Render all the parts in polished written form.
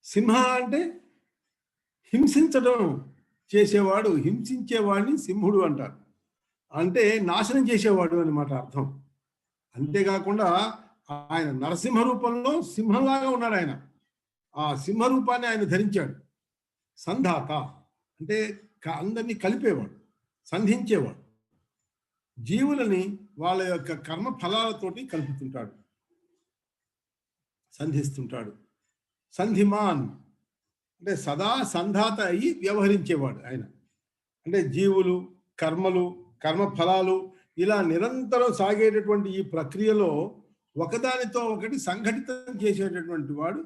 సింహ అంటే హింసించడం చేసేవాడు, హింసించేవాడిని సింహుడు అంటారు. అంటే నాశనం చేసేవాడు అనమాట అర్థం. అంతేకాకుండా ఆయన నరసింహ రూపంలో సింహంలాగా ఉన్నాడు ఆయన. ఆ సింహ రూపాన్ని ఆయన ధరించాడు. సంధాత అంటే అందరినీ కలిపేవాడు, సంధించేవాడు. జీవులని వాళ్ళ యొక్క కర్మ ఫలాలతోటి కలుపుతుంటాడు, సంధిస్తుంటాడు. సంధిమాన్ అంటే సదా సంధాత అయ్యి వ్యవహరించేవాడు ఆయన. అంటే జీవులు, కర్మలు, కర్మ ఫలాలు ఇలా నిరంతరం సాగేటటువంటి ఈ ప్రక్రియలో ఒకదానితో ఒకటి సంఘటితం చేసేటటువంటి వాడు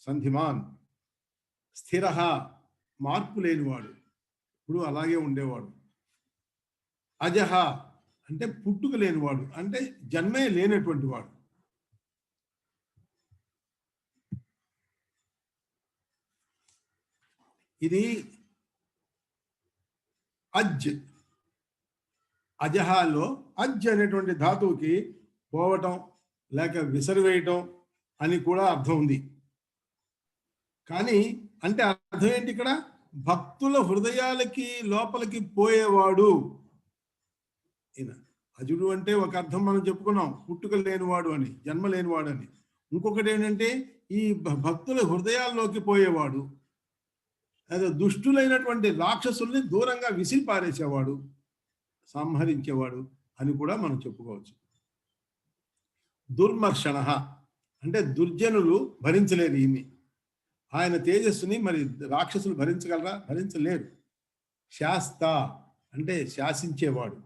సంధిమాన్. స్థిర మార్పు లేనివాడు, ఇప్పుడు అలాగే ఉండేవాడు. అజహ అంటే పుట్టుక లేనివాడు, అంటే జన్మే లేనటువంటి వాడు. ఇది అజ్, అజహాలో అజ్ అనేటువంటి ధాతువుకి పోవటం లేక విసిరివేయటం అని కూడా అర్థం ఉంది. కానీ అంటే అర్థం ఏంటి ఇక్కడ? భక్తుల హృదయాలకి లోపలికి పోయేవాడు ఈయన. అజుడు అంటే ఒక అర్థం మనం చెప్పుకున్నాం, పుట్టుక లేనివాడు అని, జన్మ లేనివాడు అని. ఇంకొకటి ఏంటంటే ఈ భక్తుల హృదయాల్లోకి పోయేవాడు, అదే దుష్టులైనటువంటి రాక్షసుల్ని దూరంగా విసిరి పారేసేవాడు, సంహరించేవాడు అని కూడా మనం చెప్పుకోవచ్చు. దుర్మర్షణ అంటే దుర్జనులు భరించలేరు ఈయన్ని. ఆయన తేజస్సుని మరి రాక్షసులు భరించగలరా? భరించలేరు. శాస్త అంటే శాసించేవాడు.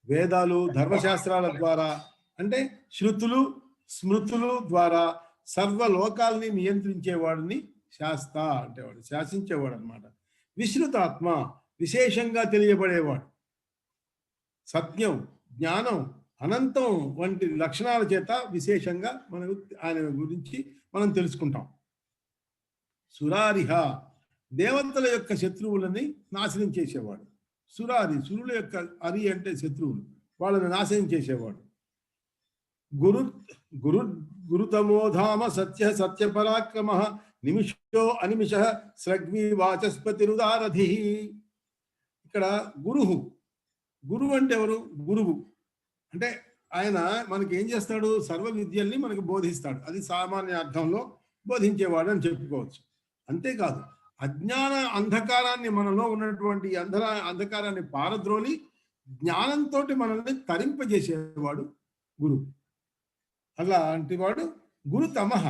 వేదాలు ధర్మశాస్త్రాల ద్వారా అంటే శృతులు స్మృతులు ద్వారా సర్వలోకాలని నియంత్రించేవాడిని శాస్త అంటేవాడు, శాసించేవాడు అనమాట. విశ్రుతాత్మ విశేషంగా తెలియబడేవాడు. సత్యం, జ్ఞానం, అనంతం వంటి లక్షణాల చేత విశేషంగా మనం ఆయన గురించి మనం తెలుసుకుంటాం. సురారిహ దేవతల యొక్క శత్రువులని నాశనం చేసేవాడు. సురారి, సురుల యొక్క అరి అంటే శత్రువులు, వాళ్ళని నాశనం చేసేవాడు. గురు గురు గురుతమోధామ సత్య సత్యపరాక్రమ నిమిషో అనిమిష స్రగ్వి వాచస్పతిరుదారధి. ఇక్కడ గురువు, గురువు అంటే ఎవరు? గురువు అంటే ఆయన మనకి ఏం చేస్తాడు? సర్వ విద్యల్ని మనకు బోధిస్తాడు. అది సామాన్య అర్థంలో బోధించేవాడు అని చెప్పుకోవచ్చు. అంతేకాదు అజ్ఞాన అంధకారాన్ని, మనలో ఉన్నటువంటి అంధకారాన్ని పారద్రోలి జ్ఞానంతో మనల్ని తరింపజేసేవాడు గురువు. అలాంటి వాడు గురు తమహ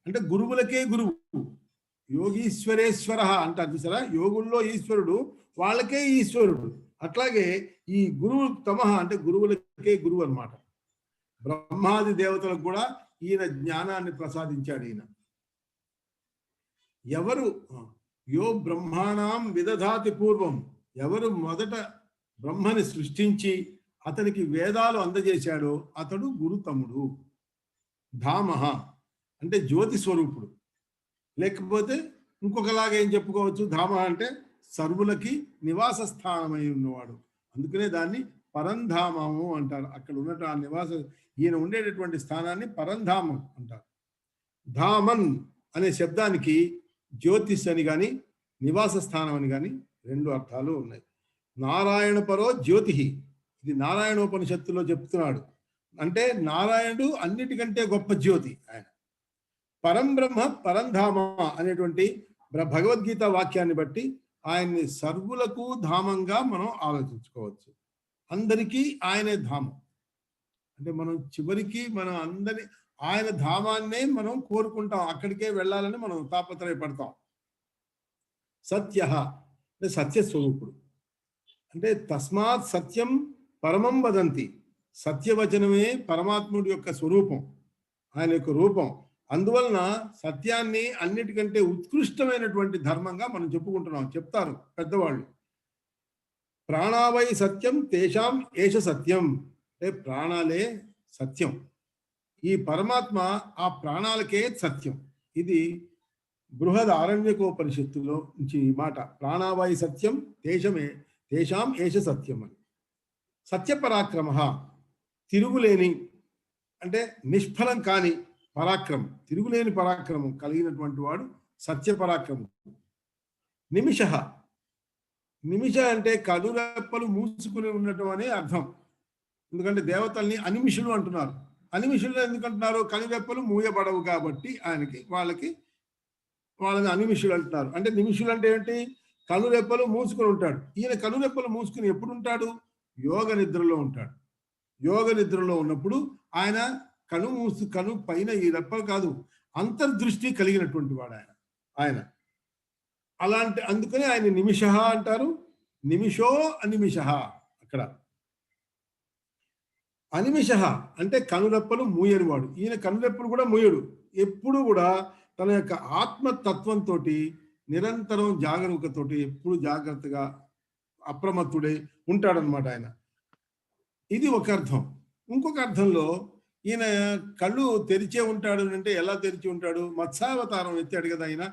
అంటే గురువులకే గురువు. యోగీశ్వరేశ్వర అంటారు చూసారా, యోగుల్లో ఈశ్వరుడు, వాళ్ళకే ఈశ్వరుడు. అట్లాగే ఈ గురువు తమహ అంటే గురువులకే గురువు అన్నమాట. బ్రహ్మాది దేవతలకు కూడా ఈయన జ్ఞానాన్ని ప్రసాదించాడు. ఈయన ఎవరు? యో బ్రహ్మాణం విదధాతి పూర్వం, ఎవరు మొదట బ్రహ్మని సృష్టించి అతనికి వేదాలు అందజేశాడో అతడు గురుతముడు. ధామహ అంటే జ్యోతి స్వరూపుడు. లేకపోతే ఇంకొకలాగా ఏం చెప్పుకోవచ్చు, ధామ అంటే సర్వులకి నివాస స్థానమై ఉన్నవాడు. అందుకనే దాన్ని పరంధామము అంటారు. అక్కడ ఉన్నట్టు ఆ నివాస, ఈయన ఉండేటటువంటి స్థానాన్ని పరంధామం అంటారు. ధామన్ అనే శబ్దానికి జ్యోతిష్ అని కానీ నివాస స్థానం అని కానీ రెండు అర్థాలు ఉన్నాయి. నారాయణ పరో జ్యోతి, ఇది నారాయణోపనిషత్తులో చెప్తున్నాడు. అంటే నారాయణుడు అన్నిటికంటే గొప్ప జ్యోతి ఆయన. పరంబ్రహ్మ పరంధామ అనేటువంటి భగవద్గీత వాక్యాన్ని బట్టి ఆయన్ని సర్వులకు ధామంగా మనం ఆలోచించుకోవచ్చు. అందరికీ ఆయనే ధామం. అంటే మనం చివరికి మనం అందరి ఆయన ధామాన్నే మనం కోరుకుంటాం, అక్కడికే వెళ్ళాలని మనం తాపత్రయపడతాం. సత్య అంటే సత్యస్వరూపుడు. అంటే తస్మాత్ సత్యం పరమం వదంతి, సత్యవచనమే పరమాత్ముడి యొక్క స్వరూపం, ఆయన యొక్క రూపం. అందువలన సత్యాన్ని అన్నిటికంటే ఉత్కృష్టమైనటువంటి ధర్మంగా మనం చెప్పుకుంటున్నాం. చెప్తారు పెద్దవాళ్ళు, ప్రాణావై సత్యం తేషాం ఏష సత్యం, అంటే ప్రాణాలే సత్యం. ఈ పరమాత్మ ఆ ప్రాణాలకే సత్యం. ఇది బృహద్ ఆరణ్యకోపనిషత్తులో నుంచి ఈ మాట. ప్రాణావై సత్యం తేషాం ఏష సత్యం అని. సత్యపరాక్రమ తిరుగులేని అంటే నిష్ఫలం కాని పరాక్రమం, తిరుగులేని పరాక్రమం కలిగినటువంటి వాడు సత్యపరాక్రముడు. నిమిష, నిమిష అంటే కనురెప్పలు మూసుకుని ఉండటం అనే అర్థం. ఎందుకంటే దేవతల్ని అనిమిషులు అంటున్నారు. అనిమిషులు ఎందుకంటున్నారు? కనురెప్పలు మూయబడవు కాబట్టి వాళ్ళని అనిమిషులు అంటున్నారు. అంటే నిమిషులు అంటే ఏంటి? కనురెప్పలు మూసుకుని ఉంటాడు. ఈయన కనురెప్పలు మూసుకుని ఎప్పుడు ఉంటాడు? యోగ నిద్రలో ఉంటాడు. యోగ నిద్రలో ఉన్నప్పుడు ఆయన కను పైన ఈ రెప్పలు కాదు, అంతర్దృష్టి కలిగినటువంటి వాడు ఆయన. అలాంటి అందుకని ఆయన నిమిష అంటారు. నిమిషో అనిమిష. అక్కడ అనిమిష అంటే కనురెప్పలు మూయని వాడు. ఈయన కనురెప్పలు కూడా మూయడు. ఎప్పుడు కూడా తన యొక్క ఆత్మతత్వంతో నిరంతరం జాగరూకతోటి ఎప్పుడు జాగ్రత్తగా అప్రమత్తుడై ఉంటాడనమాట ఆయన. ఇది ఒక అర్థం. ఇంకొక అర్థంలో ఈయన కళ్ళు తెరిచే ఉంటాడు అంటే ఎలా తెరిచి ఉంటాడు? మత్స్యావతారం ఎత్తాడు కదా ఆయన.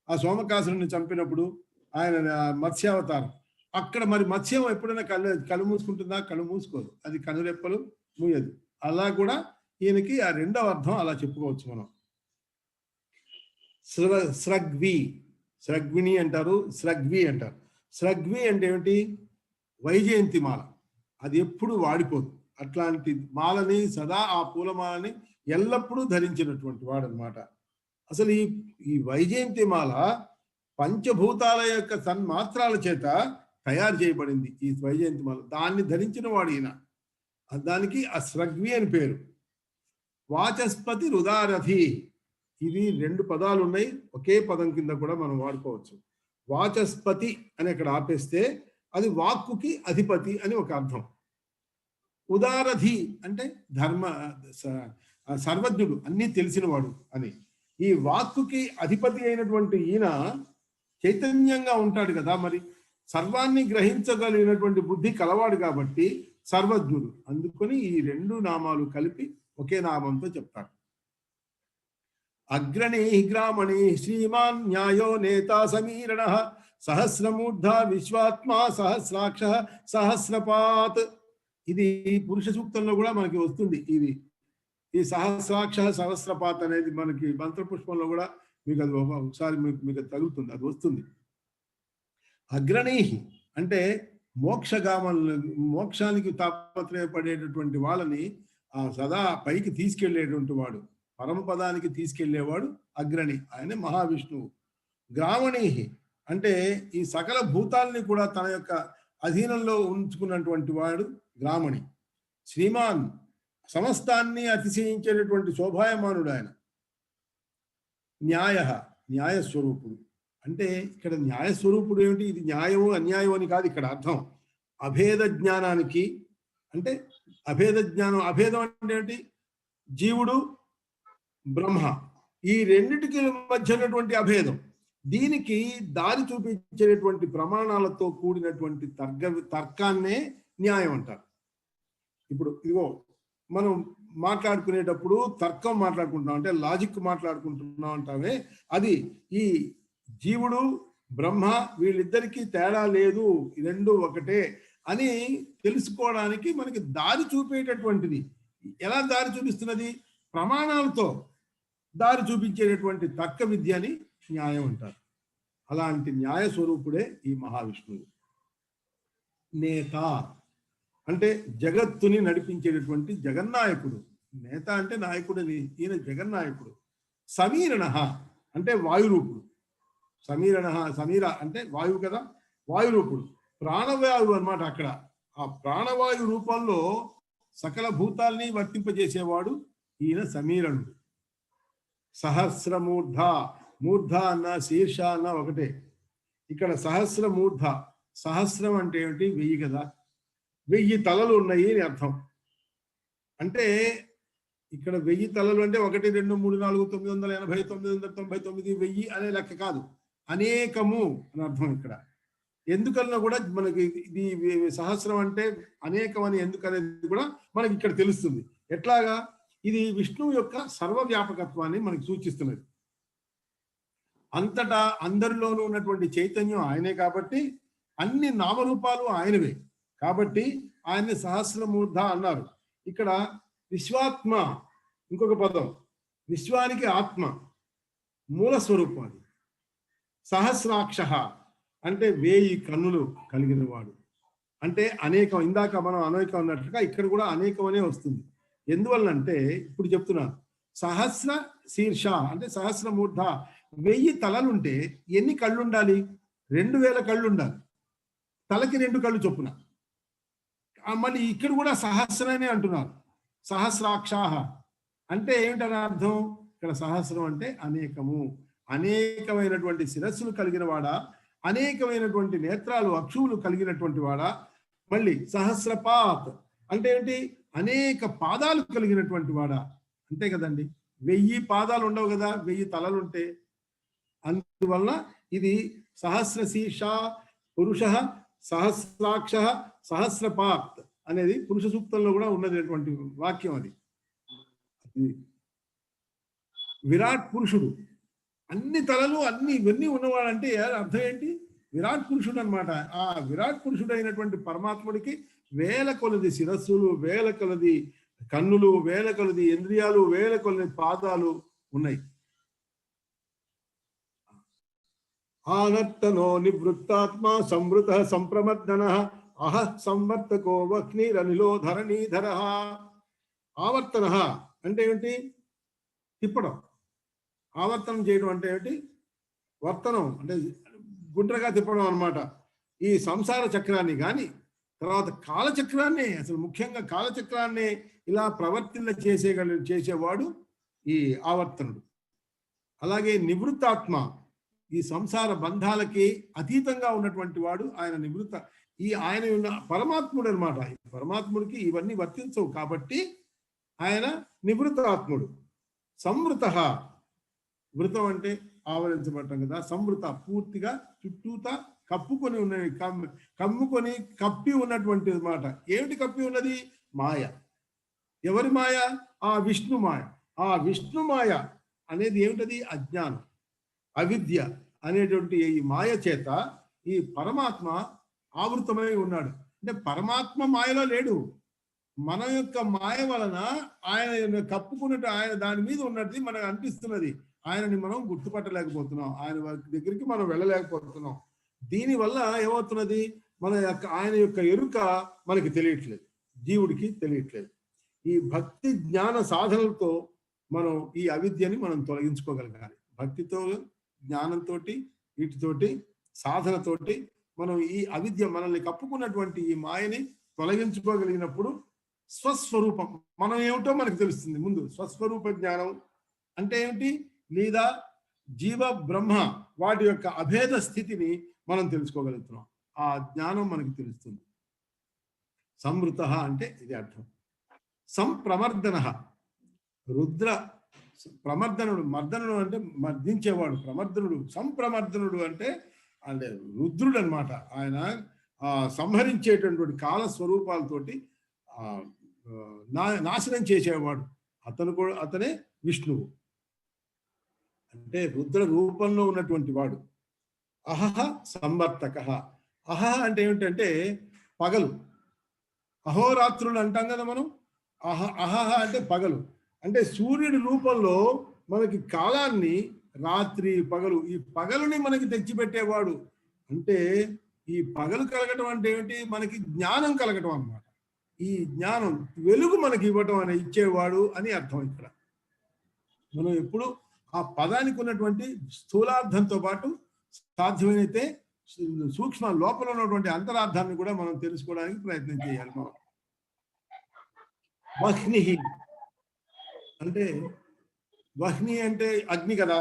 ఆ సోమకాసురుని చంపినప్పుడు ఆయన మత్స్యావతారం. అక్కడ మరి మత్స్యం ఎప్పుడైనా కళ్ళు మూసుకుంటుందా? కళ్ళు మూసుకోదు. అది కనురెప్పలు మూయదు. అలా కూడా ఈయనకి ఆ రెండవ అర్థం అలా చెప్పుకోవచ్చు మనం. స్రగ్వి, స్రగ్విని అంటారు, స్రగ్వి అంటారు. స్రగ్వి అంటే ఏమిటి? వైజయంతి మాల. అది ఎప్పుడు వాడిపోదు. అట్లాంటి మాలని సదా ఆ పూలమాలని ఎల్లప్పుడూ ధరించినటువంటి వాడు అనమాట. అసలు ఈ వైజయంతి మాల పంచభూతాల యొక్క తన్మాత్రాల చేత తయారు చేయబడింది ఈ వైజయంతి మాల. దాన్ని ధరించిన వాడు ఈయన. దానికి అస్రగ్వి అని పేరు. వాచస్పతి రుదారథి, ఇది రెండు పదాలు ఉన్నాయి, ఒకే పదం కింద కూడా మనం వాడుకోవచ్చు. వాచస్పతి అని అక్కడ ఆపేస్తే అది వాక్కుకి అధిపతి అని ఒక అర్థం. ఉదారథి అంటే సర్వజ్ఞుడు, అన్నీ తెలిసినవాడు అని. ఈ వాక్కుకి అధిపతి అయినటువంటి ఈయన చైతన్యంగా ఉంటాడు కదా, మరి సర్వాన్ని గ్రహించగలిగినటువంటి బుద్ధి కలవాడు కాబట్టి సర్వజ్ఞుడు. అందుకని ఈ రెండు నామాలు కలిపి ఒకే నామంతో చెప్తారు. అగ్రణీ గ్రామణి శ్రీమాన్ న్యాయో నేత సమీరణ సహస్రమూర్ధ విశ్వాత్మా సహస్రాక్ష సహస్రపాత్. ఇది పురుష సూక్తంలో కూడా మనకి వస్తుంది. ఇది ఈ సహస్రాక్ష సహస్రపాత్ అనేది మనకి మంత్రపుష్పంలో కూడా మీకు అది ఒకసారి మీకు తగులుతుంది, అది వస్తుంది. అగ్రణీ అంటే మోక్షానికి తాపత్రయపడేటటువంటి వాళ్ళని సదా పైకి తీసుకెళ్లేటువంటి వాడు, పరమపదానికి తీసుకెళ్లేవాడు అగ్రణి, ఆయన మహావిష్ణువు. గ్రామణీ అంటే ఈ సకల భూతాలని కూడా తన యొక్క అధీనంలో ఉంచుకున్నటువంటి వాడు గ్రామణి. శ్రీమాన్ సమస్తాన్ని అతిశయించేటటువంటి శోభాయమానుడు ఆయన. న్యాయస్వరూపుడు అంటే ఇక్కడ న్యాయస్వరూపుడు ఏమిటి? ఇది న్యాయము అన్యాయం అని కాదు ఇక్కడ అర్థం. అభేద జ్ఞానానికి అంటే అభేద జ్ఞానం, అభేదం అంటే ఏంటి? జీవుడు బ్రహ్మ, ఈ రెండిటికి మధ్య ఉన్నటువంటి అభేదం. దీనికి దారి చూపించేటువంటి ప్రమాణాలతో కూడినటువంటి తర్కాన్నే న్యాయం అంటారు. ఇప్పుడు ఇదిగో మనం మాట్లాడుకునేటప్పుడు తర్కం మాట్లాడుకుంటున్నాం అంటే లాజిక్ మాట్లాడుకుంటున్నాం అంటామే, అది ఈ జీవుడు బ్రహ్మ వీళ్ళిద్దరికీ తేడా లేదు, రెండు ఒకటే అని తెలుసుకోవడానికి మనకి దారి చూపేటటువంటిది. ఎలా దారి చూపిస్తున్నది? ప్రమాణాలతో దారి చూపించేటటువంటి తర్క విద్యని న్యాయం అంటారు. అలాంటి న్యాయ స్వరూపుడే ఈ మహావిష్ణువు. నేత అంటే జగత్తుని నడిపించేటటువంటి జగన్నాయకుడు. నేత అంటే నాయకుడని, ఈయన జగన్నాయకుడు. సమీరణ అంటే వాయురూపుడు. సమీర అంటే వాయువు కదా, వాయురూపుడు, ప్రాణవాయువు అన్నమాట. అక్కడ ఆ ప్రాణవాయు రూపంలో సకల భూతాల్ని వర్తింపజేసేవాడు ఈయన సమీరణుడు. సహస్రమూర్ధ, మూర్ధ అన్న శీర్ష అన్న ఒకటే. ఇక్కడ సహస్రమూర్ధ, సహస్రం అంటే ఏమిటి? 1000 కదా, 1000 తలలు ఉన్నాయి అని అర్థం. అంటే ఇక్కడ 1000 తలలు అంటే 1 2 3 4 980 999 1000 అనే లెక్క కాదు, అనేకము అని అర్థం. ఇక్కడ ఎందుకన్నా కూడా మనకి ఇది సహస్రం అంటే అనేకం అని ఎందుకనేది కూడా మనకి ఇక్కడ తెలుస్తుంది. ఎట్లాగా? ఇది విష్ణువు యొక్క సర్వవ్యాపకత్వాన్ని మనకి సూచిస్తున్నది. అంతటా అందరిలోనూ ఉన్నటువంటి చైతన్యం ఆయనే కాబట్టి అన్ని నామరూపాలు ఆయనవే కాబట్టి ఆయన్ని సహస్రమూర్ధ అన్నారు. ఇక్కడ విశ్వాత్మ ఇంకొక పదం. విశ్వానికి ఆత్మ మూల స్వరూపం, అది సహస్రాక్ష అంటే 1000 కన్నులు కలిగిన వాడు. అంటే అనేకం, ఇందాక మనం అనేకం అన్నట్టుగా ఇక్కడ కూడా అనేకం అనే వస్తుంది. ఎందువల్లంటే ఇప్పుడు చెప్తున్నాను, సహస్ర శీర్ష అంటే సహస్రమూర్ధ, 1000 తలలుంటే ఎన్ని కళ్ళు ఉండాలి? 2000 కళ్ళు ఉండాలి. తలకి 2 కళ్ళు చొప్పున. మళ్ళీ ఇక్కడ కూడా సహస్రనే అంటున్నారు. సహస్రాక్షాహ అంటే ఏమిటని అర్థం? ఇక్కడ సహస్రం అంటే అనేకము, అనేకమైనటువంటి శిరస్సులు కలిగిన వాడా, అనేకమైనటువంటి నేత్రాలు అక్షువులు కలిగినటువంటి వాడా. మళ్ళీ సహస్రపాత్ అంటే ఏంటి? అనేక పాదాలు కలిగినటువంటి వాడా. అంతే కదండి, 1000 పాదాలు ఉండవు కదా, 1000 తలలు ఉంటే. అందువల్ల ఇది సహస్ర శీర్ష పురుష సహస్రాక్ష సహస్రపాత్ అనేది పురుష సూక్తంలో కూడా ఉన్నటువంటి వాక్యం. అది విరాట్ పురుషుడు, అన్ని తలలు అన్ని ఇవన్నీ ఉన్నవాడంటే అర్థం ఏంటి? విరాట్ పురుషుడు అనమాట. ఆ విరాట్ పురుషుడు అయినటువంటి పరమాత్ముడికి వేల కొలది శిరస్సులు, వేల కొలది కన్నులు, వేల కొలది ఇంద్రియాలు, వేల కొలది పాదాలు ఉన్నాయి. ఆనర్తనో నివృత్తాత్మ సంవృత సంప్రమర్దన అహ సంవర్తకో వహ్నిరనిలో ధరణీధర. ఆవర్తన అంటే ఏమిటి? తిప్పడం. ఆవర్తనం చేయడం అంటే ఏమిటి? వర్తనం అంటే గుండ్రగా తిప్పడం అనమాట. ఈ సంసార చక్రాన్ని కానీ, తర్వాత కాలచక్రాన్ని, అసలు ముఖ్యంగా కాలచక్రాన్ని ఇలా ప్రవర్తిల్ల చేసేవాడు ఈ ఆవర్తనుడు. అలాగే నివృత్తాత్మ, ఈ సంసార బంధాలకి అతీతంగా ఉన్నటువంటి వాడు ఆయన నివృత్త. ఆయన ఉన్న పరమాత్ముడు అనమాట. పరమాత్ముడికి ఇవన్నీ వర్తించవు కాబట్టి ఆయన నివృత్తాత్ముడు. సంవృత, వృతం అంటే ఆవరించబడటం కదా. సంవృత పూర్తిగా చుట్టూతా కప్పుకొని ఉన్నవి, కమ్ముకొని కప్పి ఉన్నటువంటి మాట. ఏమిటి కప్పి ఉన్నది? మాయ. ఎవరి మాయ? ఆ విష్ణు మాయ. ఆ విష్ణు మాయ అనేది ఏమిటది? అజ్ఞానం, అవిద్య అనేటువంటి ఈ మాయ చేత ఈ పరమాత్మ ఆవృతమై ఉన్నాడు. అంటే పరమాత్మ మాయలో లేడు, మన యొక్క మాయ వలన ఆయన కప్పుకున్నట్టు, ఆయన దాని మీద ఉన్నది మనకు అనిపిస్తున్నది. ఆయనని మనం గుర్తుపట్టలేకపోతున్నాం, ఆయన దగ్గరికి మనం వెళ్ళలేకపోతున్నాం. దీనివల్ల ఏమవుతున్నది? ఆయన యొక్క ఎరుక మనకి తెలియట్లేదు, జీవుడికి తెలియట్లేదు. ఈ భక్తి జ్ఞాన సాధనలతో మనం ఈ అవిద్యని మనం తొలగించుకోగలగాలి. భక్తితో, జ్ఞానంతో, వీటితోటి సాధనతోటి మనం ఈ అవిద్య, మనల్ని కప్పుకున్నటువంటి ఈ మాయని తొలగించుకోగలిగినప్పుడు స్వస్వరూపం మనం ఏమిటో మనకు తెలుస్తుంది. ముందు స్వస్వరూప జ్ఞానం అంటే ఏమిటి? లేదా జీవ బ్రహ్మ వాటి యొక్క అభేద స్థితిని మనం తెలుసుకోగలుగుతున్నాం. ఆ జ్ఞానం మనకి తెలుస్తుంది. సంవృత అంటే ఇది అర్థం. సంప్రమర్దన, రుద్ర ప్రమర్దనుడు, మర్దనుడు అంటే మర్దించేవాడు, ప్రమర్దనుడు. సంప్రమర్దనుడు అంటే రుద్రుడు అనమాట. ఆయన సంహరించేటటువంటి కాల స్వరూపాలతోటి నాశనం చేసేవాడు. అతనే విష్ణువు. అంటే రుద్ర రూపంలో ఉన్నటువంటి వాడు. అహహ సంవర్తక. అహహ అంటే ఏమిటంటే పగలు, అహోరాత్రులు అంటాం కదా మనం. అహహ అంటే పగలు. అంటే సూర్యుడి రూపంలో మనకి కాలాన్ని, రాత్రి పగలు, ఈ పగలుని మనకి తెచ్చిపెట్టేవాడు. అంటే ఈ పగలు కలగటం అంటే ఏమిటి? మనకి జ్ఞానం కలగటం అన్నమాట. ఈ జ్ఞానం, వెలుగు మనకి ఇవ్వటం అని ఇచ్చేవాడు అని అర్థం. ఇక్కడ మనం ఎప్పుడు ఆ పదానికి ఉన్నటువంటి స్థూలార్థంతో పాటు సాధ్యమైతే సూక్ష్మ లోపల ఉన్నటువంటి అంతరార్థాన్ని కూడా మనం తెలుసుకోవడానికి ప్రయత్నం చేయాలి. మనం వహ్ని అంటే, వహ్ని అంటే అగ్ని కదా.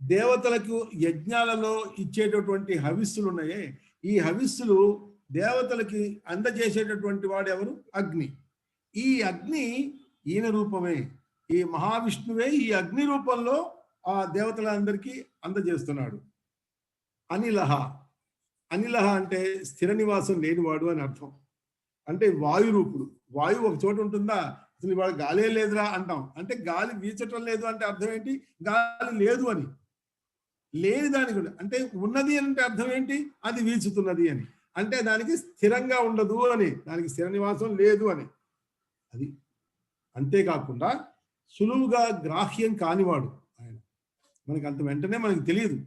దేవతలకు యజ్ఞాలలో ఇచ్చేటటువంటి హవిస్సులు ఉన్నాయే, ఈ హవిస్సులు దేవతలకి అందజేసేటటువంటి వాడు ఎవరు? అగ్ని. ఈ అగ్ని ఈయన రూపమే, ఈ మహావిష్ణువే ఈ అగ్ని రూపంలో ఆ దేవతలందరికీ అందజేస్తున్నాడు. అనిలహ, అనిలహ అంటే స్థిర నివాసం లేనివాడు అని అర్థం. అంటే వాయు రూపుడు. వాయువు ఒక చోట ఉంటుందా? అసలు ఇవాళ గాలే లేదురా అంటాం. అంటే గాలి వీచటం లేదు అంటే అర్థం ఏంటి? గాలి లేదు అని. లేని దానికి అంటే ఉన్నది అంటే అర్థం ఏంటి? అది వీచుతున్నది అని. అంటే దానికి స్థిరంగా ఉండదు అని, దానికి స్థిర నివాసం లేదు అని. అది అంతేకాకుండా సులువుగా గ్రాహ్యం కానివాడు ఆయన. మనకి అంత వెంటనే మనకి తెలియదు.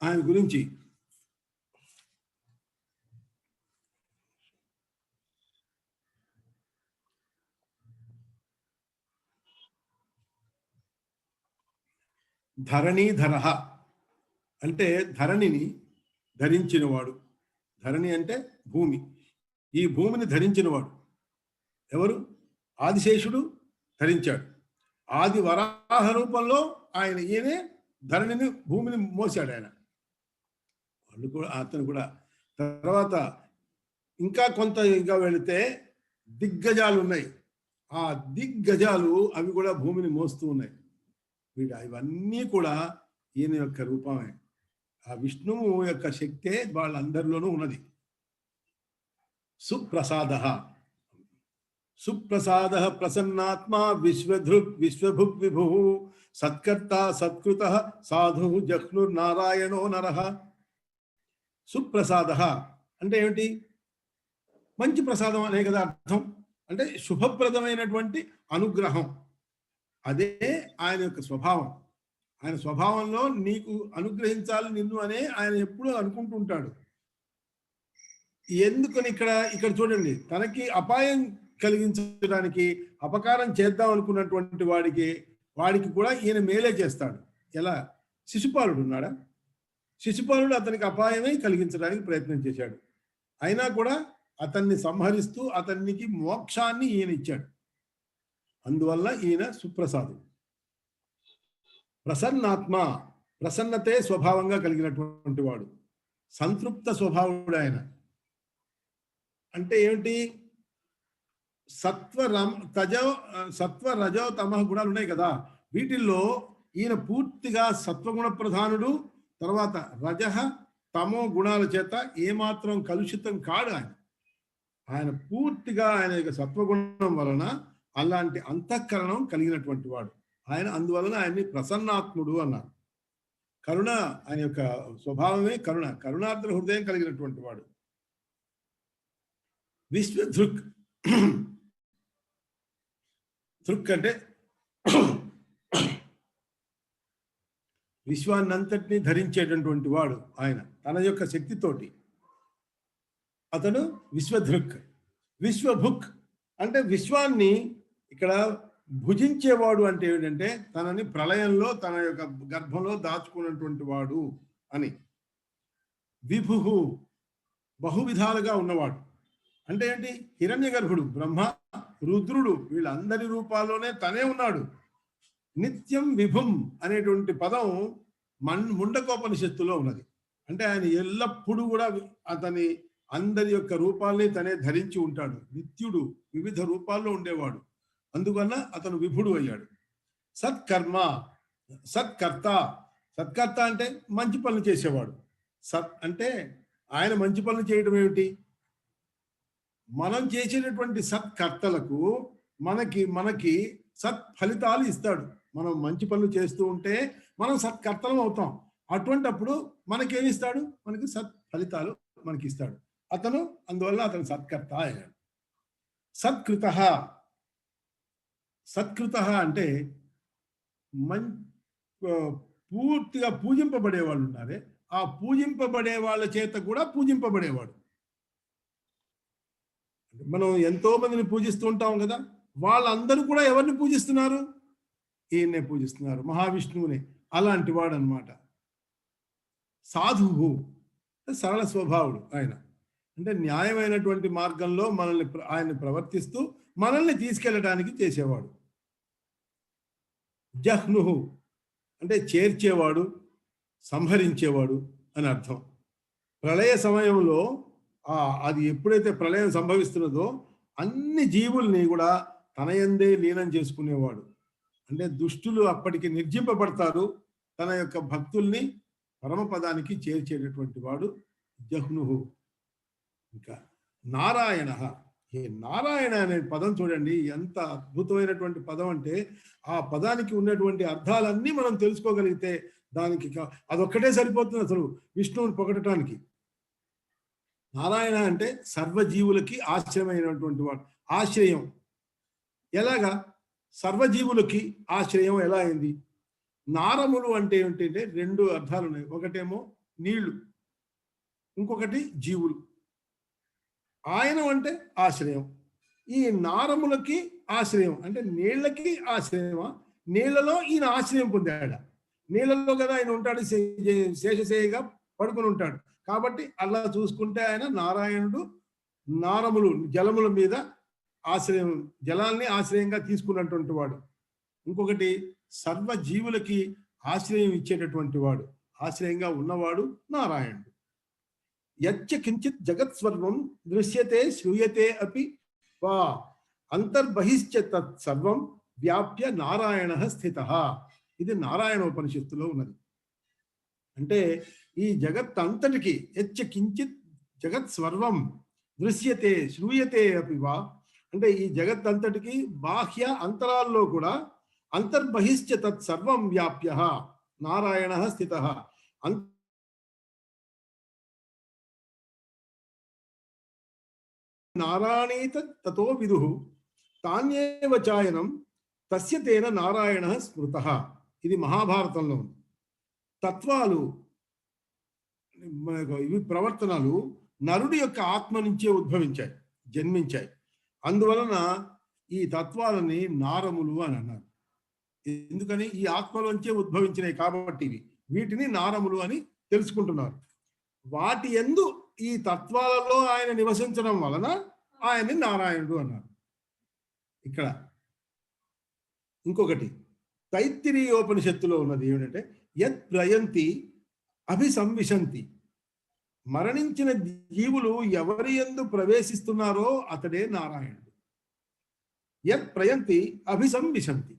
ఆయన గురించి ధరణీధర అంటే ధరణిని ధరించినవాడు. ధరణి అంటే భూమి. ఈ భూమిని ధరించినవాడు ఎవరు? ఆదిశేషుడు ధరించాడు. ఆది వరాహ రూపంలో ఈయనే ధరణిని, భూమిని మోసాడు ఆయన. వాళ్ళు కూడా, అతను కూడా. తర్వాత ఇంకా కొంత ఇంకా వెళితే దిగ్గజాలు ఉన్నాయి. ఆ దిగ్గజాలు అవి కూడా భూమిని మోస్తూ ఉన్నాయి. ఇవన్నీ కూడా ఈయన యొక్క రూపమే. ఆ విష్ణువు యొక్క శక్తే వాళ్ళందరిలోనూ ఉన్నది. సుప్రసాద సుప్రసాద ప్రసన్నాత్మ విశ్వధృక్ విశ్వభుక్ విభు సత్కర్త సత్కృత సాధు జహ్నుర్నారాయణో నరః. సుప్రసాద అంటే ఏమిటి? మంచి ప్రసాదం అనే కదా అర్థం. అంటే శుభప్రదమైనటువంటి అనుగ్రహం. అదే ఆయన యొక్క స్వభావం. ఆయన స్వభావంలో నీకు అనుగ్రహించాలి నిన్ను అనే ఆయన ఎప్పుడూ అనుకుంటుంటాడు. ఎందుకని ఇక్కడ చూడండి, తనకి అపాయం కలిగించడానికి, అపకారం చేద్దాం అనుకున్నటువంటి వాడికి కూడా ఈయన మేలే చేస్తాడు. ఎలా? శిశుపాలుడు ఉన్నాడా? శిశుపాలుడు అతనికి అపాయమే కలిగించడానికి ప్రయత్నం చేశాడు. అయినా కూడా అతన్ని సంహరిస్తూ అతనికి మోక్షాన్ని ఈయన ఇచ్చాడు. అందువల్ల ఈయన సుప్రసాదుడు. ప్రసన్నాత్మ, ప్రసన్నతే స్వభావంగా కలిగినటువంటి వాడు. సంతృప్త స్వభావుడు ఆయన. అంటే ఏమిటి? సత్వ రజో తమః గుణాలు ఉన్నాయి కదా, వీటిల్లో ఈయన పూర్తిగా సత్వగుణ ప్రధానుడు. తర్వాత రజః తమో గుణాల చేత ఏమాత్రం కలుషితం కాడు ఆయన పూర్తిగా ఆయన యొక్క సత్వగుణం వలన అలాంటి అంతఃకరణం కలిగినటువంటి వాడు ఆయన. అందువలన ఆయన్ని ప్రసన్నాత్ముడు అన్నారు. కరుణ, ఆయన యొక్క స్వభావమే కరుణ, కరుణార్ద్ర హృదయం కలిగినటువంటి వాడు. విశ్వధృక్, దృక్ అంటే విశ్వాన్నంతటినీ ధరించేటటువంటి వాడు ఆయన తన యొక్క శక్తితోటి. అతడు విశ్వధృక్. విశ్వభుక్ అంటే విశ్వాన్ని ఇక్కడ భుజించేవాడు. అంటే ఏంటంటే తనని ప్రళయంలో తన యొక్క గర్భంలో దాచుకున్నటువంటి వాడు అని. విభు బహువిధాలుగా ఉన్నవాడు. అంటే ఏంటి? హిరణ్య గర్భుడు, బ్రహ్మ, రుద్రుడు వీళ్ళందరి రూపాల్లోనే తనే ఉన్నాడు. నిత్యం విభుం అనేటువంటి పదం ముండకోపనిషత్తులో ఉన్నది. అంటే ఆయన ఎల్లప్పుడూ కూడా అతని అందరి యొక్క రూపాల్ని తనే ధరించి ఉంటాడు. నిత్యుడు, వివిధ రూపాల్లో ఉండేవాడు. అందువల్ల అతను విభుడు అయ్యాడు. సత్కర్మ, సత్కర్త. సత్కర్త అంటే మంచి పనులు చేసేవాడు. సత్ అంటే ఆయన మంచి పనులు చేయడం ఏమిటి? మనం చేసేటటువంటి సత్కర్తలకు మనకి సత్ ఫలితాలు ఇస్తాడు. మనం మంచి పనులు చేస్తూ ఉంటే మనం సత్కర్తలం అవుతాం. అటువంటప్పుడు మనకేమి ఇస్తాడు? మనకి సత్ ఫలితాలు మనకి ఇస్తాడు అతను. అందువల్ల అతను సత్కర్త అయ్యాడు. సత్కృత. సత్కృత అంటే పూర్తిగా పూజింపబడే వాళ్ళు ఉన్నారే, ఆ పూజింపబడే వాళ్ళ చేత కూడా పూజింపబడేవాడు. మనం ఎంతో మందిని పూజిస్తూ ఉంటాం కదా, వాళ్ళందరూ కూడా ఎవరిని పూజిస్తున్నారు? ఈయన్నే పూజిస్తున్నారు, మహావిష్ణువుని. అలాంటి వాడు అనమాట. సాధువు, సరళ స్వభావుడు ఆయన. అంటే న్యాయమైనటువంటి మార్గంలో ఆయన్ని ప్రవర్తిస్తూ మనల్ని తీసుకెళ్ళడానికి చేసేవాడు. జహ్నుహు అంటే చేర్చేవాడు, సంహరించేవాడు అని అర్థం. ప్రళయ సమయంలో అది ఎప్పుడైతే ప్రళయం సంభవిస్తున్నదో అన్ని జీవుల్ని కూడా తన యందే లీనం చేసుకునేవాడు. అంటే దుష్టులు అప్పటికి నిర్జింపబడతారు. తన యొక్క భక్తుల్ని పరమపదానికి చేర్చేటటువంటి వాడు జహ్నుహు. ఇంకా నారాయణ. ఈ నారాయణ అనే పదం చూడండి ఎంత అద్భుతమైనటువంటి పదం. అంటే ఆ పదానికి ఉన్నటువంటి అర్థాలన్నీ మనం తెలుసుకోగలిగితే దానికి అదొక్కటే సరిపోతుంది అసలు విష్ణువుని పొగడటానికి. నారాయణ అంటే సర్వజీవులకి ఆశ్రయమైనటువంటి వాడు. ఆశ్రయం ఎలాగా? సర్వజీవులకి ఆశ్రయం ఎలా అయింది? నారములు అంటే ఏమిటంటే రెండు అర్థాలు ఉన్నాయి. ఒకటేమో నీళ్లు, ఇంకొకటి జీవులు. ఆయనం అంటే ఆశ్రయం. ఈ నారములకి ఆశ్రయం అంటే నీళ్ళకి ఆశ్రయమా? నీళ్లలో ఈయన ఆశ్రయం పొందాడు. నీళ్ళలో కదా ఆయన ఉంటాడు, శేషశేయగా పడుకుని ఉంటాడు. కాబట్టి అలా చూసుకుంటే ఆయన నారాయణుడు నారములు జలముల మీద ఆశ్రయం, జలాల్ని ఆశ్రయంగా తీసుకున్నటువంటి వాడు. ఇంకొకటి సర్వ జీవులకి ఆశ్రయం ఇచ్చేటటువంటి వాడు, ఆశ్రయంగా ఉన్నవాడు నారాయణుడు. యచ్చ కించిత్ జగత్ సర్వం దృశ్యతే శ్రూయతే అపి వా అంతర్బహిశ్చ తత్ సర్వం వ్యాప్య నారాయణ స్థిత. ఇది నారాయణోపనిషత్తులో ఉన్నది. అంటే ఈ జగత్ అంతటికి యచ్చ కించిత్ జగత్ సర్వం దృశ్యతే శ్రూయతే అపి వా అంటే ఈ జగత్ అంతటికి బాహ్య అంతరాల్లో కూడా అంతర్బహిశ్చ తత్ సర్వం వ్యాప్య నారాయణ స్థిత. నారాయణీత తతో విదుః తాన్యేవ చాయనం తస్య తేన నారాయణ స్మృతః. ఇది మహాభారతంలో ఉంది. తత్వాలు ఇవి ప్రవర్తనలు నరుడి యొక్క ఆత్మ నుంచే ఉద్భవించాయి, జన్మించాయి. అందువలన ఈ తత్వాలని నారములు అని అన్నారు. ఎందుకని? ఈ ఆత్మలోంచే ఉద్భవించినాయి కాబట్టి వీటిని నారములు అని తెలుసుకుంటున్నారు. వాటి యందు ఈ తత్వాలలో ఆయన నివసించడం వలన ఆయన్ని నారాయణుడు అన్నారు. ఇక్కడ ఇంకొకటి తైత్తిరీయోపనిషత్తులో ఉన్నది ఏమిటంటే యత్ ప్రయంతి అభిసంవిశంతి. మరణించిన జీవులు ఎవరి యందు ప్రవేశిస్తున్నారో అతడే నారాయణుడు. యత్ ప్రయంతి అభిసంవిశంతి.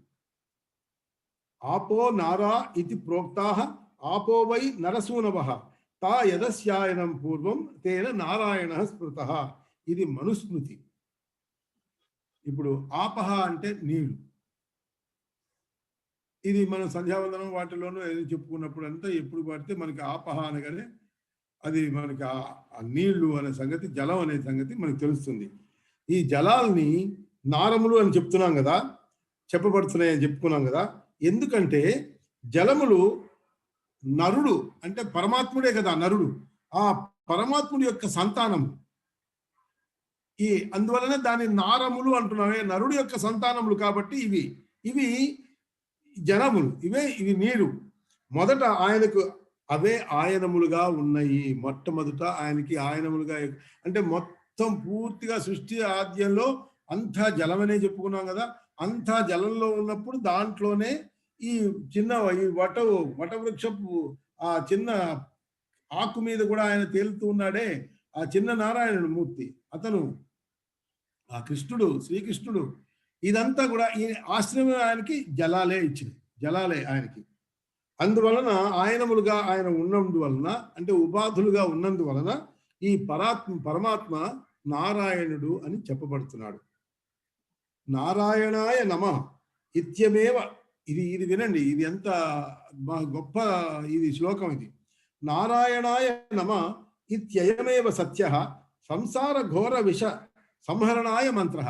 ఆపో నారా ఇది ప్రోక్తాః ఆపో వై నరసూనవః తా యదస్యాయనం పూర్వం తేన నారాయణ స్మృతః. ఇది మనుస్మృతి. ఇప్పుడు ఆపహ అంటే నీళ్లు. ఇది మనం సంధ్యావందనం వాటిలోనూ ఏదో చెప్పుకున్నప్పుడు అంతా ఎప్పుడు పడితే మనకి ఆపహ అనగానే అది మనకి ఆ నీళ్లు అనే సంగతి, జలం అనే సంగతి మనకు తెలుస్తుంది. ఈ జలాల్ని నారములు అని చెప్తున్నాం కదా, చెప్పబడుతున్నాయని చెప్పుకున్నాం కదా. ఎందుకంటే జలములు నరుడు అంటే పరమాత్ముడే కదా నరుడు, ఆ పరమాత్ముడి యొక్క సంతానము. ఈ అందువలన దాని నారములు అంటున్నామే, నరుడు యొక్క సంతానములు కాబట్టి ఇవి జలములు, ఇవి నీరు. మొదట ఆయనకు అవే ఆయనములుగా ఉన్నాయి. మొట్టమొదట ఆయనకి ఆయనములుగా అంటే మొత్తం పూర్తిగా సృష్టి ఆద్యంలో అంతా జలమనే చెప్పుకున్నాం కదా. అంతా జలంలో ఉన్నప్పుడు దాంట్లోనే ఈ చిన్న ఈ వటవృక్షపు ఆ చిన్న ఆకు మీద కూడా ఆయన తేలుతూ ఉన్నాడే, ఆ చిన్న నారాయణుడు మూర్తి, అతను ఆ కృష్ణుడు, శ్రీకృష్ణుడు. ఇదంతా కూడా ఈ ఆశ్రమం ఆయనకి జలాలే ఇచ్చినాయి, జలాలే ఆయనకి. అందువలన ఆయనములుగా ఆయన ఉన్నందువలన అంటే ఉపాధులుగా ఉన్నందువలన ఈ పరమాత్మ నారాయణుడు అని చెప్పబడుతున్నాడు. నారాయణాయ నమః ఇత్యమేవ. ఇది వినండి, ఇది ఎంత గొప్ప ఇది శ్లోకం ఇది. నారాయణాయ నమః ఇత్యయమేవ సత్యః సంసార ఘోర విష సంహరణాయ మంత్రః.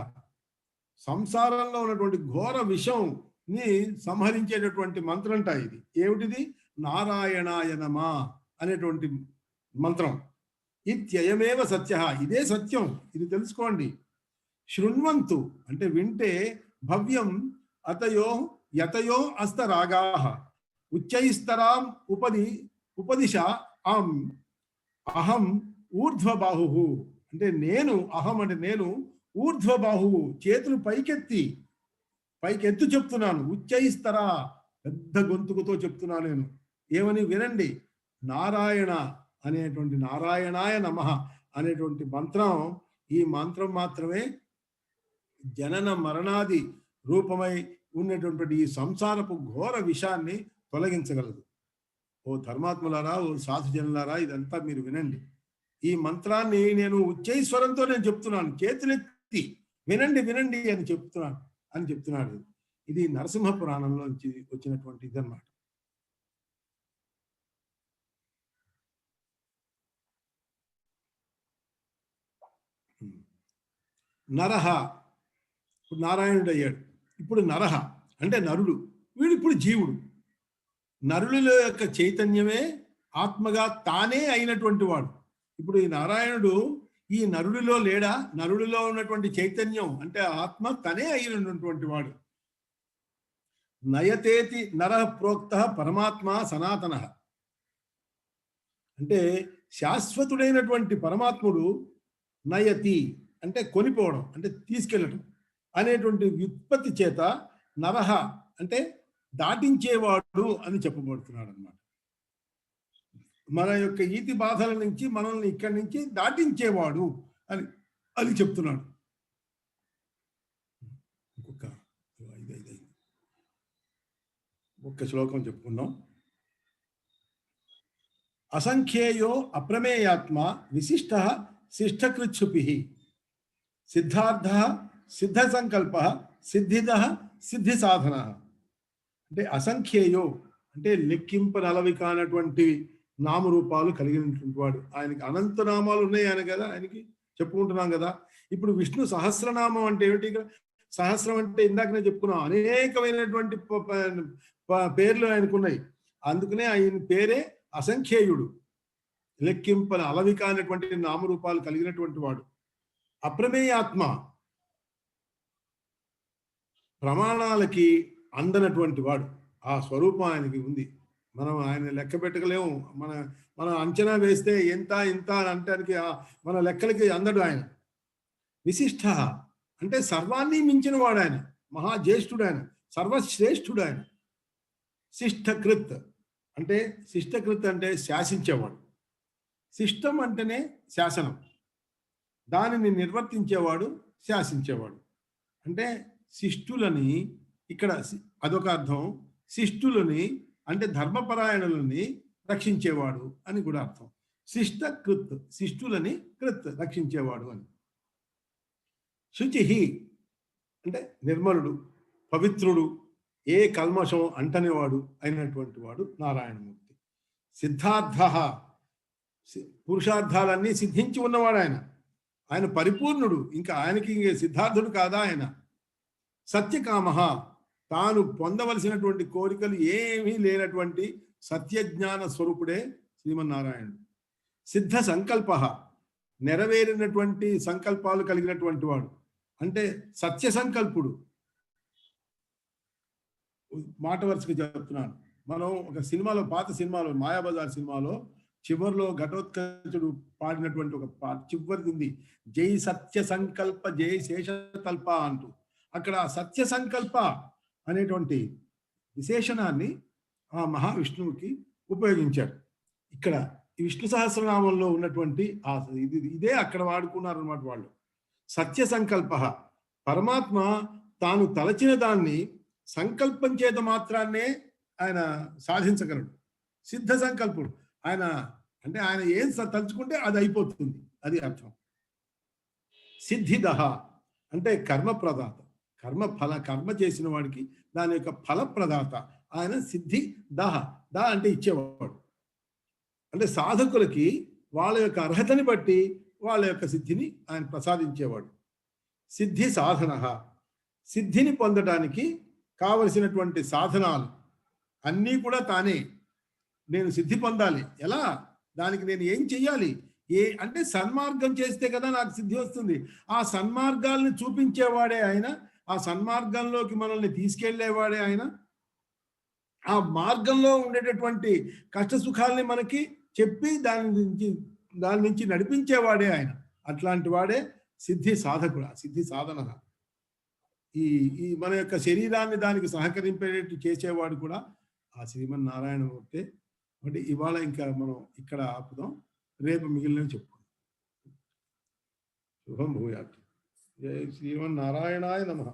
సంసారంలో ఉన్నటువంటి ఘోర విషంని సంహరించేటటువంటి మంత్రంట ఇది. ఏమిటిది? నారాయణాయ నమః అనేటువంటి మంత్రం. ఇత్యయమేవ సత్యః, ఇదే సత్యం, ఇది తెలుసుకోండి. శృణ్వంతు అంటే వింటే భవ్యం అతయో యతయో అస్త రాగాః ఉచ్చైస్తరాం ఉపదిశ ఆం అహం ఊర్ధ్వబాహు. అంటే నేను, అహం అంటే నేను, ఊర్ధ్వబాహువు చేతులు పైకెత్తు చెప్తున్నాను. ఉచ్చైస్తరా పెద్ద గొంతుకుతో చెప్తున్నా నేను. ఏమని? వినండి. నారాయణ అనేటువంటి నారాయణాయ నమః అనేటువంటి మంత్రం, ఈ మంత్రం మాత్రమే జనన మరణాది రూపమై ఉన్నటువంటి ఈ సంసారపు ఘోర విషాన్ని తొలగించగలదు. ఓ ధర్మాత్ములారా, ఓ సాధు జనులారా, ఇదంతా మీరు వినండి. ఈ మంత్రాన్ని నేను ఉచ్చైస్వరంతో నేను చెప్తున్నాను, చేతులెత్తి వినండి వినండి అని చెప్తున్నాడు. ఇది నరసింహ పురాణంలో వచ్చినటువంటి ఇదన్నమాట. నరహ, ఇప్పుడు నారాయణుడు అయ్యాడు. ఇప్పుడు నరహ అంటే నరుడు, వీడు ఇప్పుడు జీవుడు. నరుల యొక్క చైతన్యమే ఆత్మగా తానే అయినటువంటి వాడు. ఇప్పుడు ఈ నారాయణుడు ఈ నరుడిలో లేడా? నరుడిలో ఉన్నటువంటి చైతన్యం అంటే ఆత్మ తనే అయినటువంటి వాడు. నయతేతి నర ప్రోక్త పరమాత్మ సనాతన, అంటే శాశ్వతుడైనటువంటి పరమాత్ముడు నయతి అంటే కొనిపోవడం, అంటే తీసుకెళ్ళటం అనేటువంటి వ్యుత్పత్తి చేత నరహ అంటే దాటించేవాడు అని చెప్పబడుతున్నాడు అన్నమాట. మన యొక్క ఈతి బాధల నుంచి మనల్ని ఇక్కడి నుంచి దాటించేవాడు అని అని చెప్తున్నాడు. ఒక్క శ్లోకం చెప్పుకుందాం. అసంఖ్యేయో అప్రమేయాత్మ విశిష్ట శిష్టకృచ్ఛుపి సిద్ధార్థ సిద్ధ సంకల్ప సిద్ధిద సిద్ధి సాధన. అంటే అసంఖ్యేయో అంటే లెక్కింపనలవి కానటువంటి నామరూపాలు కలిగినటువంటి వాడు. ఆయనకి అనంత నామాలు ఉన్నాయి ఆయన కదా, ఆయనకి చెప్పుకుంటున్నాం కదా. ఇప్పుడు విష్ణు సహస్రనామం అంటే ఏమిటి? సహస్రం అంటే ఇందాక నేను చెప్పుకున్నాం, అనేకమైనటువంటి పేర్లు ఆయనకున్నాయి. అందుకనే ఆయన పేరే అసంఖ్యేయుడు, లెక్కింపన అలవి కానటువంటి నామరూపాలు కలిగినటువంటి వాడు. అప్రమేయాత్మ, ప్రమాణాలకి అందనటువంటి వాడు. ఆ స్వరూపం ఆయనకి ఉంది. మనం ఆయన లెక్క పెట్టగలేము. మన అంచనా వేస్తే ఎంత ఇంత అని అంటానికి మన లెక్కలకి అందడు ఆయన. విశిష్ట అంటే సర్వాన్ని మించిన వాడు ఆయన, మహాజ్యేష్ఠుడు ఆయన, సర్వశ్రేష్ఠుడు ఆయన. శిష్టకృత్ అంటే శిష్టకృత్ అంటే శాసించేవాడు. శిష్టం అంటేనే శాసనం, దానిని నిర్వర్తించేవాడు, శాసించేవాడు. అంటే శిష్టులని ఇక్కడ అదొక అర్థం. శిష్టులని అంటే ధర్మపరాయణులని రక్షించేవాడు అని కూడా అర్థం. శిష్ట కృత్, శిష్టులని కృత్ రక్షించేవాడు అని. శుచిహి అంటే నిర్మలుడు, పవిత్రుడు, ఏ కల్మషం అంటనేవాడు అయినటువంటి వాడు నారాయణమూర్తి. సిద్ధార్థ పురుషార్థాలన్నీ సిద్ధించి ఉన్నవాడు ఆయన. ఆయన పరిపూర్ణుడు, ఇంకా ఆయనకి సిద్ధార్థుడు కాదా ఆయన. సత్యకామ తాను పొందవలసినటువంటి కోరికలు ఏమీ లేనటువంటి సత్యజ్ఞాన స్వరూపుడే శ్రీమన్నారాయణుడు. సిద్ధ సంకల్ప నెరవేరినటువంటి సంకల్పాలు కలిగినటువంటి వాడు, అంటే సత్య సంకల్పుడు. మాట వరుసగా చెప్తున్నాను. మనం ఒక సినిమాలో, పాత సినిమాలో, మాయాబజార్ సినిమాలో చివరిలో ఘటోత్కచుడు పాడినటువంటి ఒక పాట చివరిది ఉంది, జై సత్య సంకల్ప జై శేషతల్ప అంటూ. అక్కడ సత్య సంకల్ప అనేటువంటి విశేషణాన్ని ఆ మహావిష్ణువుకి ఉపయోగించారు. ఇక్కడ ఈ విష్ణు సహస్రనామంలో ఉన్నటువంటి ఇదే అక్కడ వాడుకున్నారు అన్నమాట వాళ్ళు. సత్య సంకల్ప, పరమాత్మ తాను తలచిన దాన్ని సంకల్పం చేత మాత్రాన్నే ఆయన సాధించగలడు. సిద్ధ సంకల్పుడు ఆయన, అంటే ఆయన ఏం తలుచుకుంటే అది అయిపోతుంది, అది అర్థం. సిద్ధిద అంటే కర్మప్రదాత, కర్మ చేసిన వాడికి దాని యొక్క ఫలప్రదాత ఆయన. సిద్ధి ద అంటే ఇచ్చేవాడు, అంటే సాధకులకి వాళ్ళ యొక్క అర్హతని బట్టి వాళ్ళ యొక్క సిద్ధిని ఆయన ప్రసాదించేవాడు. సిద్ధి సాధన, సిద్ధిని పొందడానికి కావలసినటువంటి సాధనాలు అన్నీ కూడా తానే. నేను సిద్ధి పొందాలి, ఎలా? దానికి నేను ఏం చెయ్యాలి? అంటే సన్మార్గం చేస్తే కదా నాకు సిద్ధి వస్తుంది. ఆ సన్మార్గాల్ని చూపించేవాడే ఆయన, ఆ సన్మార్గంలోకి మనల్ని తీసుకెళ్లేవాడే ఆయన. ఆ మార్గంలో ఉండేటటువంటి కష్ట సుఖాలని మనకి చెప్పి దాని నుంచి నడిపించేవాడే ఆయన. అట్లాంటి వాడే సిద్ధి సాధకుడు, సిద్ధి సాధన. ఈ మన యొక్క శరీరాన్ని దానికి సహకరింపేటట్టు చేసేవాడు కూడా ఆ శ్రీమన్నారాయణమూర్తే. అంటే ఇవాళ ఇంకా మనం ఇక్కడ ఆపుదాం, రేపు మిగిలినవి చెప్పుకుందాం. శుభం భూయాత్. జై శ్రీమన్నారాయణాయ నమః.